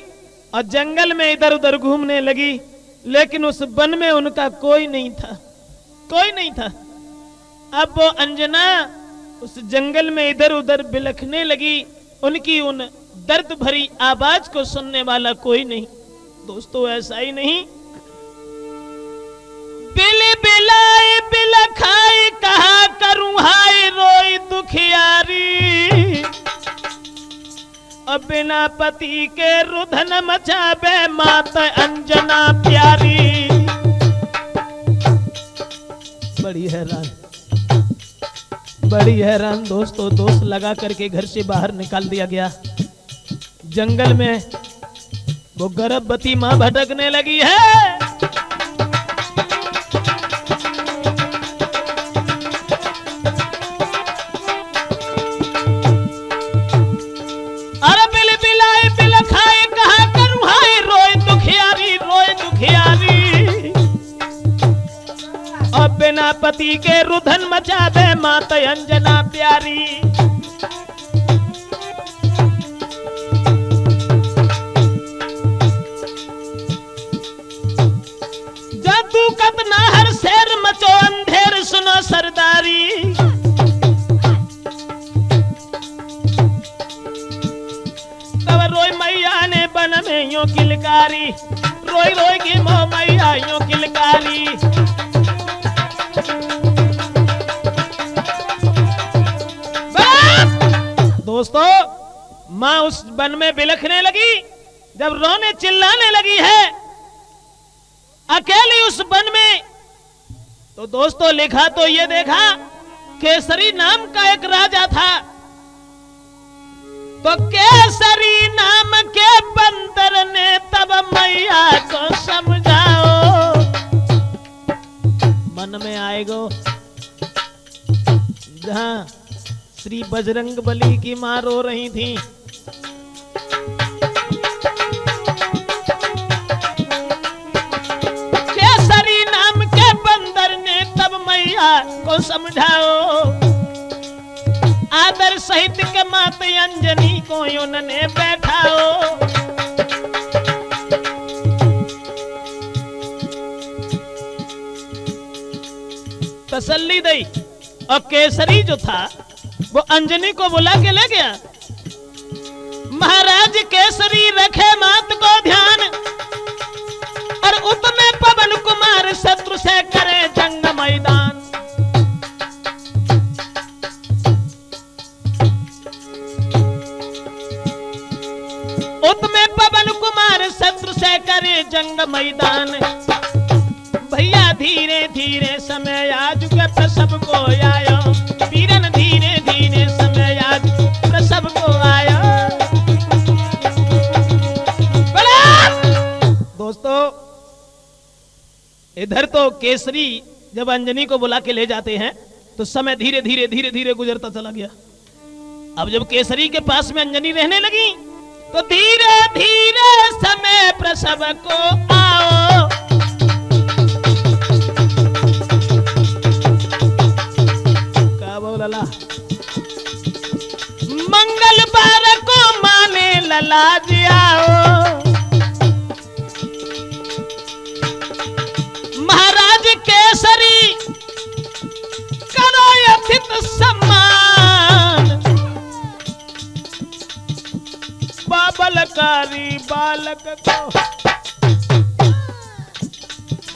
और जंगल में इधर उधर घूमने लगी, लेकिन उस वन में उनका कोई नहीं था, कोई नहीं था। अब वो अंजना उस जंगल में इधर उधर बिलखने लगी, उनकी उन दर्द भरी आवाज को सुनने वाला कोई नहीं। दोस्तों ऐसा ही नहीं, बिल बिलाई बिलखाई कहा करूं हाय रोई दुखियारी, अब बिना पति के रुधन मचावे मात अंजना प्यारी। बड़ी हैरान, बड़ी हैरान दोस्तों, दोस्त लगा करके घर से बाहर निकाल दिया गया। जंगल में वो गर्भवती मां भटकने लगी है। बिना पति के रुधन मचावे माता अंजना प्यारी। जादू कतना हर शेर मचो अंधेर सुनो सरदारी। तब रोई मैया ने बन में यूं किलकारी, रोई रोई की मो मैया यूं किलकारी। दोस्तों मां उस वन में बिलखने लगी, जब रोने चिल्लाने लगी है अकेली उस वन में, तो दोस्तों लिखा तो ये देखा, केसरी नाम का एक राजा था। तो केसरी नाम के बंदर ने तब मैया को समझाओ। मन में आएगो जहां श्री बजरंग बली की मां रो रही थी, केसरी नाम के बंदर ने तब मैया को समझाओ। आदर सहित के मात अंजनी को उन्होंने बैठाओ। तसल्ली दी और केसरी जो था वो अंजनी को बुला के ले गया। महाराज केसरी रखे मात को ध्यान और उसमें पवन कुमार शत्रु से करे जंग मैदान। उसमें पवन कुमार शत्रु से करे जंग मैदान। भैया धीरे धीरे समय आज के प्रसव को आयो, वीरन धीरे धीरे समय आज प्रसव को आयो। दोस्तों इधर तो केसरी जब अंजनी को बुला के ले जाते हैं तो समय धीरे धीरे गुजरता चला गया। अब जब केसरी के पास में अंजनी रहने लगी तो धीरे धीरे समय प्रसव को आओ। क्या बोला मंगलवार को माने लला जियाओ। महाराज केसरी करो यथित सम्मान। बाबलकारी बालक को,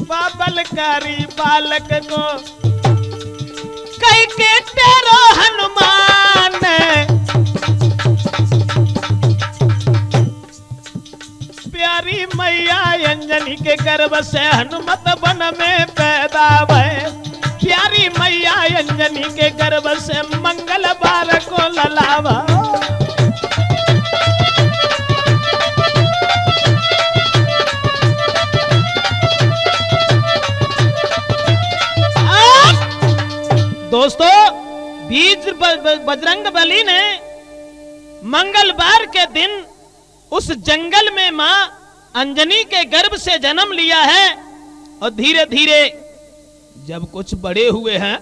बाबलकारी बालक को कई के तेरो हनुमान। प्यारी मैया अंजनी के गर्भ से हनुमत वन में पैदा भय। प्यारी मैया अंजनी के गर्भ से मंगलवार को ललावा। दोस्तों बीज बजरंग बली ने मंगलवार के दिन उस जंगल में मां अंजनी के गर्भ से जन्म लिया है। और धीरे धीरे जब कुछ बड़े हुए हैं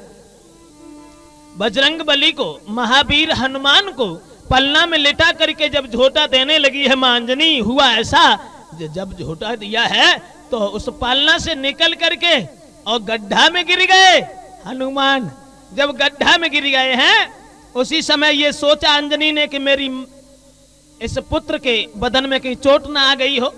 बजरंग बली को, महावीर हनुमान को पलना में लिटा करके जब झोटा देने लगी है मां अंजनी, हुआ ऐसा जब झोटा दिया है तो उस पालना से निकल करके और गड्ढा में गिर गए हनुमान। जब गड्ढा में गिर गए हैं उसी समय ये सोचा अंजनी ने कि मेरी इस पुत्र के बदन में कहीं चोट ना आ गई हो।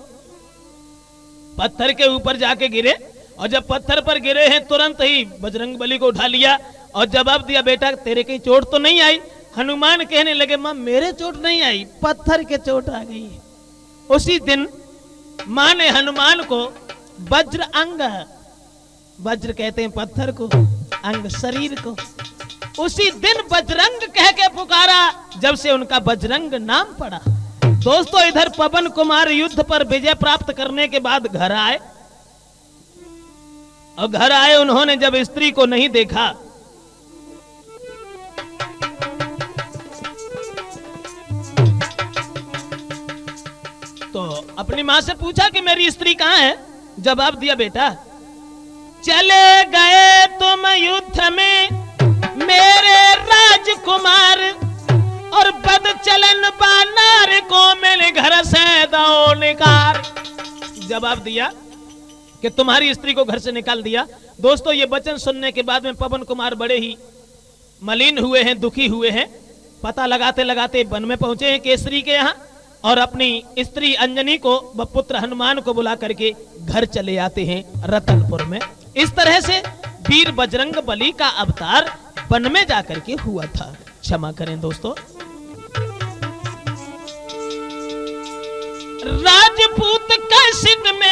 पत्थर के ऊपर जाके गिरे और जब पत्थर पर गिरे हैं तुरंत ही बजरंग बली को उठा लिया और जवाब दिया, बेटा तेरे कहीं चोट तो नहीं आई। हनुमान कहने लगे, मां मेरे चोट नहीं आई, पत्थर के चोट आ गई। उसी दिन मां ने हनुमान को वज्र अंग, वज्र कहते हैं पत्थर को, अंग शरीर को, उसी दिन बजरंग कह के पुकारा, जब से उनका बजरंग नाम पड़ा। दोस्तों इधर पवन कुमार युद्ध पर विजय प्राप्त करने के बाद घर आए और घर आए उन्होंने जब स्त्री को नहीं देखा तो अपनी मां से पूछा कि मेरी स्त्री कहां है। जवाब दिया, बेटा चले गए तुम युद्ध में मेरे राजकुमार और बद चलन बानार को मेरे घर से दो निकाल। जवाब दिया कि तुम्हारी स्त्री को घर से निकाल दिया। दोस्तों ये वचन सुनने के बाद में पवन कुमार बड़े ही मलिन हुए हैं, दुखी हुए हैं। पता लगाते लगाते वन में पहुंचे हैं केसरी के यहाँ और अपनी स्त्री अंजनी को व पुत्र हनुमान को बुला करके घर चले आते हैं रतनपुर में। इस तरह से वीर बजरंग बली का अवतार वन में जाकर के हुआ था। क्षमा करें दोस्तों। राजपूत के सिंह में